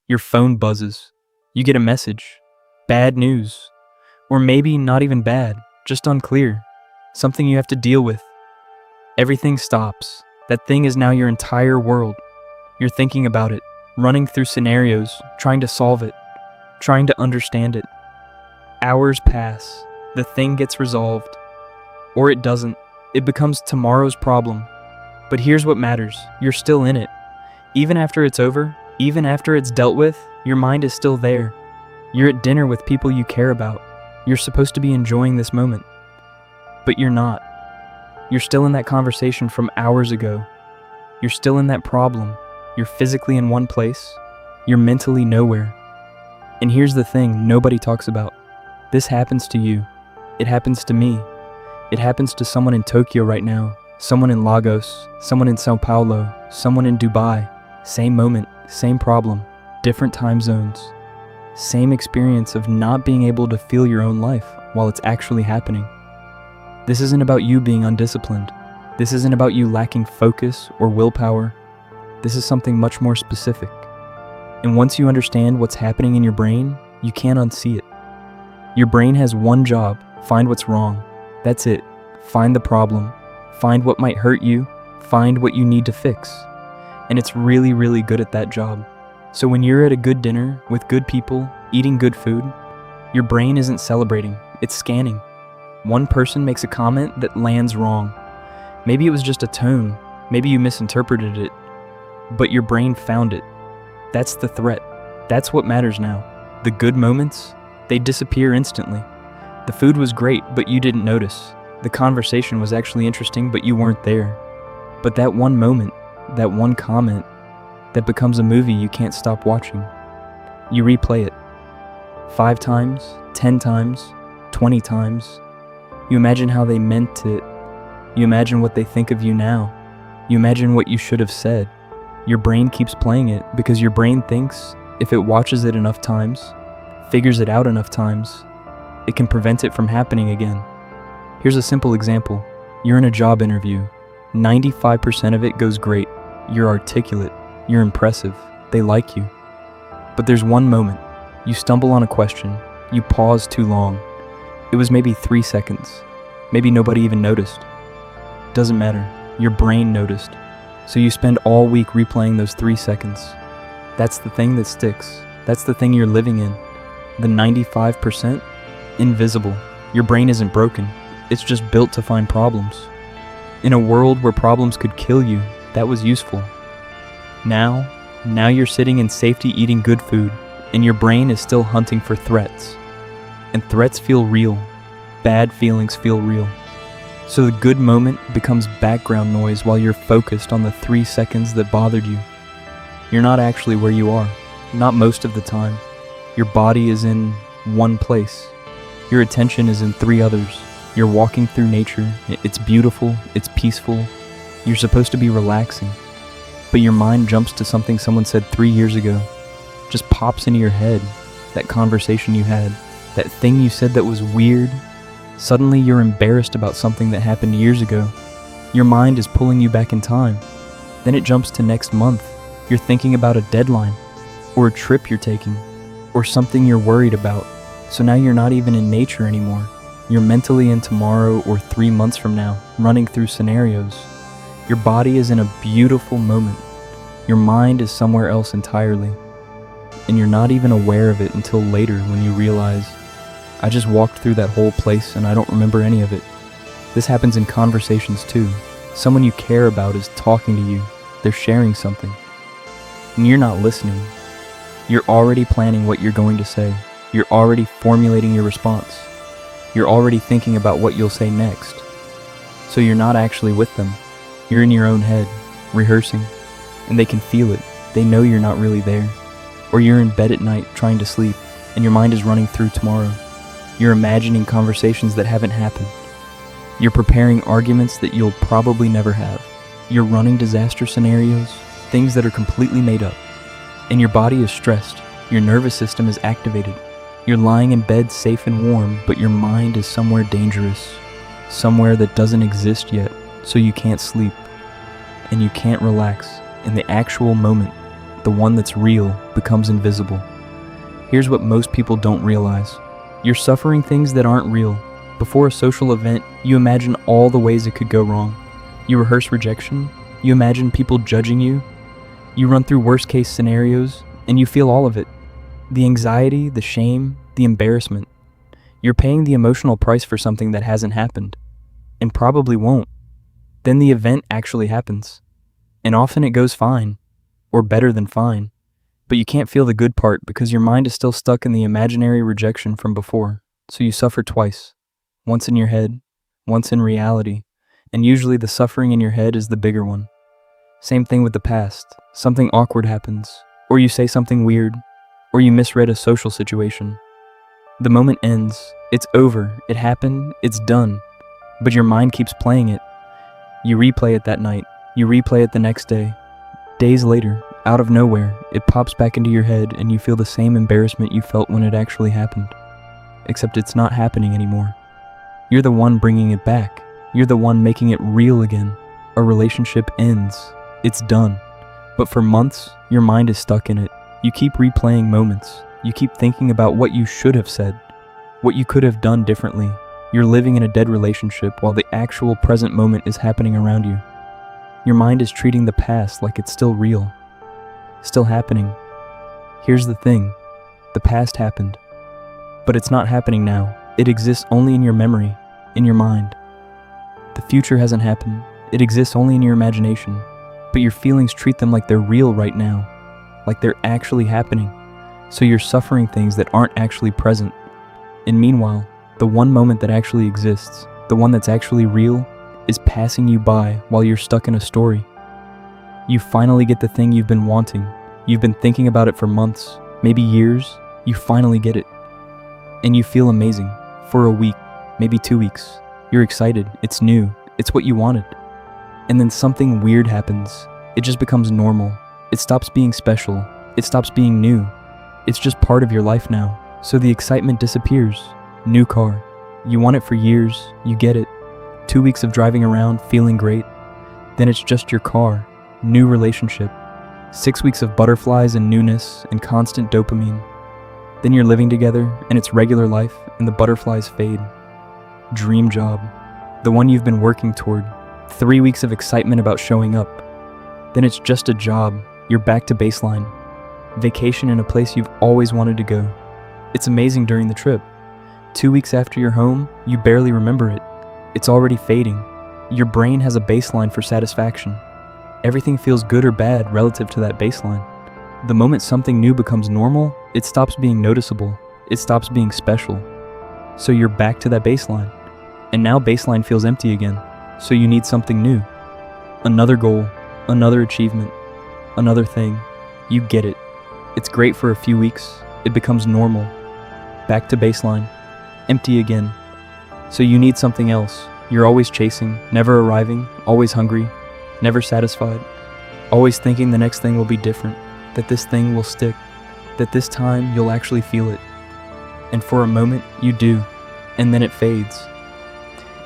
Your phone buzzes. You get a message. Bad news. Or maybe not even bad, just unclear. Something you have to deal with. Everything stops. That thing is now your entire world. You're thinking about it, running through scenarios, trying to solve it, trying to understand it. Hours pass. The thing gets resolved. Or it doesn't. It becomes tomorrow's problem. But here's what matters. You're still in it. Even after it's over, even after it's dealt with, your mind is still there. You're at dinner with people you care about. You're supposed to be enjoying this moment. But you're not. You're still in that conversation from hours ago. You're still in that problem. You're physically in one place. You're mentally nowhere. And here's the thing nobody talks about. This happens to you. It happens to me. It happens to someone in Tokyo right now, someone in Lagos, someone in Sao Paulo, someone in Dubai. Same moment, same problem, different time zones. Same experience of not being able to feel your own life while it's actually happening. This isn't about you being undisciplined. This isn't about you lacking focus or willpower. This is something much more specific. And once you understand what's happening in your brain, you can't unsee it. Your brain has one job: find what's wrong. That's it. Find the problem. Find what might hurt you. Find what you need to fix. And it's really, really good at that job. So when you're at a good dinner with good people, eating good food, your brain isn't celebrating, it's scanning. One person makes a comment that lands wrong. Maybe it was just a tone. Maybe you misinterpreted it. But your brain found it. That's the threat. That's what matters now. The good moments, they disappear instantly. The food was great, but you didn't notice. The conversation was actually interesting, but you weren't there. But that one moment, that one comment, that becomes a movie you can't stop watching. You replay it 5 times, 10 times, 20 times. You imagine how they meant it. You imagine what they think of you now. You imagine what you should have said. Your brain keeps playing it because your brain thinks if it watches it enough times, figures it out enough times, it can prevent it from happening again. Here's a simple example. You're in a job interview. 95% of it goes great. You're articulate. You're impressive. They like you. But there's one moment. You stumble on a question. You pause too long. It was maybe 3 seconds. Maybe nobody even noticed. Doesn't matter. Your brain noticed. So you spend all week replaying those 3 seconds. That's the thing that sticks. That's the thing you're living in. The 95%? Invisible. Your brain isn't broken. It's just built to find problems. In a world where problems could kill you, that was useful. Now you're sitting in safety eating good food, and your brain is still hunting for threats. And threats feel real. Bad feelings feel real. So the good moment becomes background noise while you're focused on the 3 seconds that bothered you. You're not actually where you are, not most of the time. Your body is in one place. Your attention is in 3 others. You're walking through nature. It's beautiful. It's peaceful. You're supposed to be relaxing. But your mind jumps to something someone said 3 years ago. Just pops into your head. That conversation you had. That thing you said that was weird. Suddenly you're embarrassed about something that happened years ago. Your mind is pulling you back in time. Then it jumps to next month. You're thinking about a deadline, or a trip you're taking, or something you're worried about. So now you're not even in nature anymore. You're mentally in tomorrow or 3 months from now, running through scenarios. Your body is in a beautiful moment. Your mind is somewhere else entirely. And you're not even aware of it until later when you realize, I just walked through that whole place and I don't remember any of it. This happens in conversations too. Someone you care about is talking to you. They're sharing something. And you're not listening. You're already planning what you're going to say. You're already formulating your response. You're already thinking about what you'll say next. So you're not actually with them. You're in your own head, rehearsing. And they can feel it. They know you're not really there. Or you're in bed at night trying to sleep, and your mind is running through tomorrow. You're imagining conversations that haven't happened. You're preparing arguments that you'll probably never have. You're running disaster scenarios, things that are completely made up. And your body is stressed. Your nervous system is activated. You're lying in bed safe and warm, but your mind is somewhere dangerous. Somewhere that doesn't exist yet, so you can't sleep. And you can't relax in the actual moment. the one that's real, becomes invisible. Here's what most people don't realize. You're suffering things that aren't real. Before a social event, you imagine all the ways it could go wrong. You rehearse rejection. You imagine people judging you. You run through worst-case scenarios, and you feel all of it. The anxiety, the shame, the embarrassment. You're paying the emotional price for something that hasn't happened, and probably won't. Then the event actually happens, and often it goes fine, or better than fine, but you can't feel the good part because your mind is still stuck in the imaginary rejection from before, so you suffer twice, once in your head, once in reality, and usually the suffering in your head is the bigger one. Same thing with the past. Something awkward happens, or you say something weird, or you misread a social situation. The moment ends, it's over, it happened, it's done, but your mind keeps playing it. You replay it that night, you replay it the next day. Days later, out of nowhere, it pops back into your head and you feel the same embarrassment you felt when it actually happened. Except it's not happening anymore. You're the one bringing it back. You're the one making it real again. A relationship ends. It's done. But for months, your mind is stuck in it. You keep replaying moments. You keep thinking about what you should have said, what you could have done differently. You're living in a dead relationship while the actual present moment is happening around you. Your mind is treating the past like it's still real, still happening. Here's the thing, the past happened, but it's not happening now. It exists only in your memory, in your mind. The future hasn't happened. It exists only in your imagination, but your feelings treat them like they're real right now, like they're actually happening. So you're suffering things that aren't actually present. And meanwhile, the one moment that actually exists, the one that's actually real, is passing you by while you're stuck in a story. You finally get the thing you've been wanting. You've been thinking about it for months, maybe years. You finally get it. And you feel amazing for a week, maybe 2 weeks. You're excited. It's new. It's what you wanted. And then something weird happens. It just becomes normal. It stops being special. It stops being new. It's just part of your life now. So the excitement disappears. New car. You want it for years. You get it. 2 weeks of driving around, feeling great. Then it's just your car. New relationship. 6 weeks of butterflies and newness and constant dopamine. Then you're living together and it's regular life and the butterflies fade. Dream job. The one you've been working toward. 3 weeks of excitement about showing up. Then it's just a job. You're back to baseline. Vacation in a place you've always wanted to go. It's amazing during the trip. 2 weeks after you're home, you barely remember it. It's already fading. Your brain has a baseline for satisfaction. Everything feels good or bad relative to that baseline. The moment something new becomes normal, it stops being noticeable. It stops being special. So you're back to that baseline. And now baseline feels empty again. So you need something new. Another goal, another achievement, another thing. You get it. It's great for a few weeks. It becomes normal. Back to baseline. Empty again. So you need something else. You're always chasing, never arriving, always hungry, never satisfied, always thinking the next thing will be different, that this thing will stick, that this time you'll actually feel it. And for a moment, you do, and then it fades.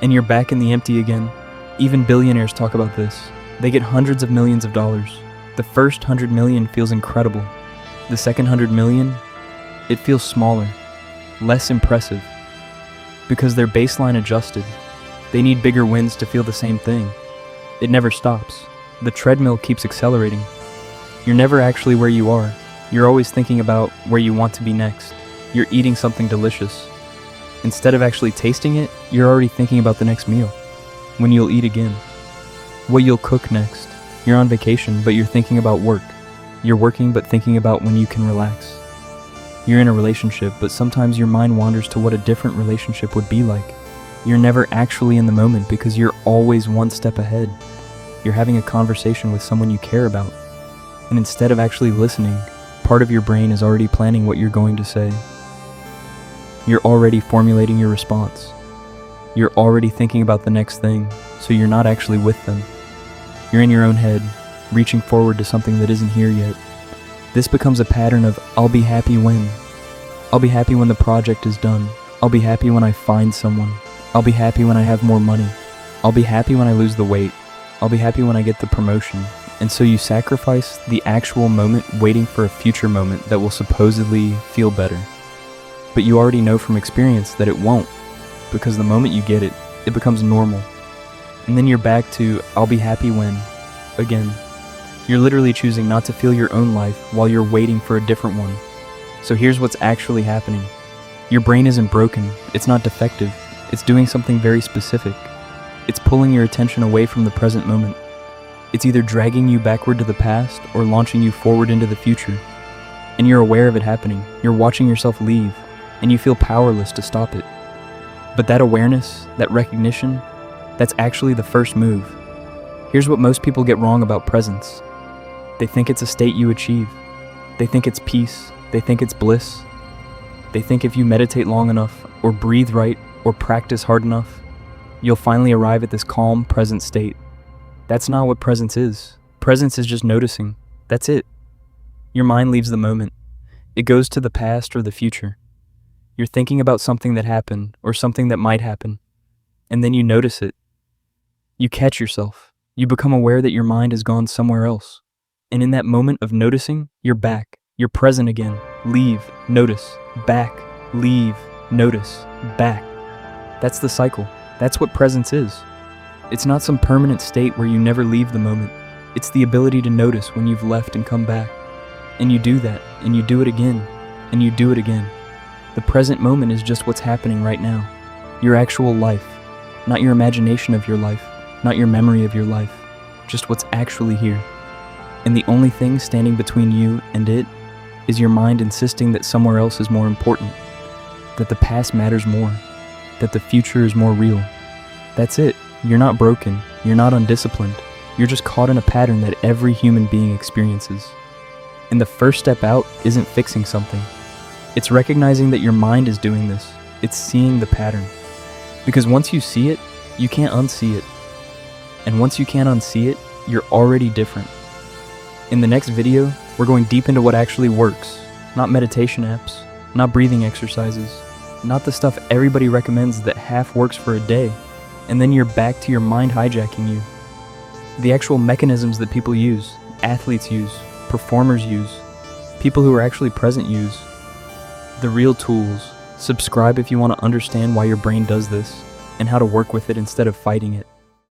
And you're back in the empty again. Even billionaires talk about this. They get hundreds of millions of dollars. The first 100 million feels incredible. The second 100 million, it feels smaller, less impressive. Because their baseline adjusted. They need bigger wins to feel the same thing. It never stops. The treadmill keeps accelerating. You're never actually where you are. You're always thinking about where you want to be next. You're eating something delicious. Instead of actually tasting it, you're already thinking about the next meal. When you'll eat again. What you'll cook next. You're on vacation, but you're thinking about work. You're working, but thinking about when you can relax. You're in a relationship, but sometimes your mind wanders to what a different relationship would be like. You're never actually in the moment because you're always one step ahead. You're having a conversation with someone you care about. And instead of actually listening, part of your brain is already planning what you're going to say. You're already formulating your response. You're already thinking about the next thing, so you're not actually with them. You're in your own head, reaching forward to something that isn't here yet. This becomes a pattern of, I'll be happy when. I'll be happy when the project is done. I'll be happy when I find someone. I'll be happy when I have more money. I'll be happy when I lose the weight. I'll be happy when I get the promotion. And so you sacrifice the actual moment waiting for a future moment that will supposedly feel better. But you already know from experience that it won't, because the moment you get it, it becomes normal. And then you're back to, I'll be happy when, again. You're literally choosing not to feel your own life while you're waiting for a different one. So here's what's actually happening. Your brain isn't broken, it's not defective, it's doing something very specific. It's pulling your attention away from the present moment. It's either dragging you backward to the past or launching you forward into the future. And you're aware of it happening, you're watching yourself leave, and you feel powerless to stop it. But that awareness, that recognition, that's actually the first move. Here's what most people get wrong about presence. They think it's a state you achieve. They think it's peace. They think it's bliss. They think if you meditate long enough, or breathe right, or practice hard enough, you'll finally arrive at this calm, present state. That's not what presence is. Presence is just noticing. That's it. Your mind leaves the moment. It goes to the past or the future. You're thinking about something that happened, or something that might happen, and then you notice it. You catch yourself. You become aware that your mind has gone somewhere else. And in that moment of noticing, you're back. You're present again. Leave, notice, back, leave, notice, back. That's the cycle. That's what presence is. It's not some permanent state where you never leave the moment. It's the ability to notice when you've left and come back. And you do that, and you do it again, and you do it again. The present moment is just what's happening right now. Your actual life. Not your imagination of your life. Not your memory of your life. Just what's actually here. And the only thing standing between you and it is your mind insisting that somewhere else is more important, that the past matters more, that the future is more real. That's it. You're not broken. You're not undisciplined. You're just caught in a pattern that every human being experiences. And the first step out isn't fixing something. It's recognizing that your mind is doing this. It's seeing the pattern. Because once you see it, you can't unsee it. And once you can't unsee it, you're already different. In the next video, we're going deep into what actually works. Not meditation apps, not breathing exercises, not the stuff everybody recommends that half works for a day, and then you're back to your mind hijacking you. The actual mechanisms that people use, athletes use, performers use, people who are actually present use. The real tools. Subscribe if you want to understand why your brain does this, and how to work with it instead of fighting it.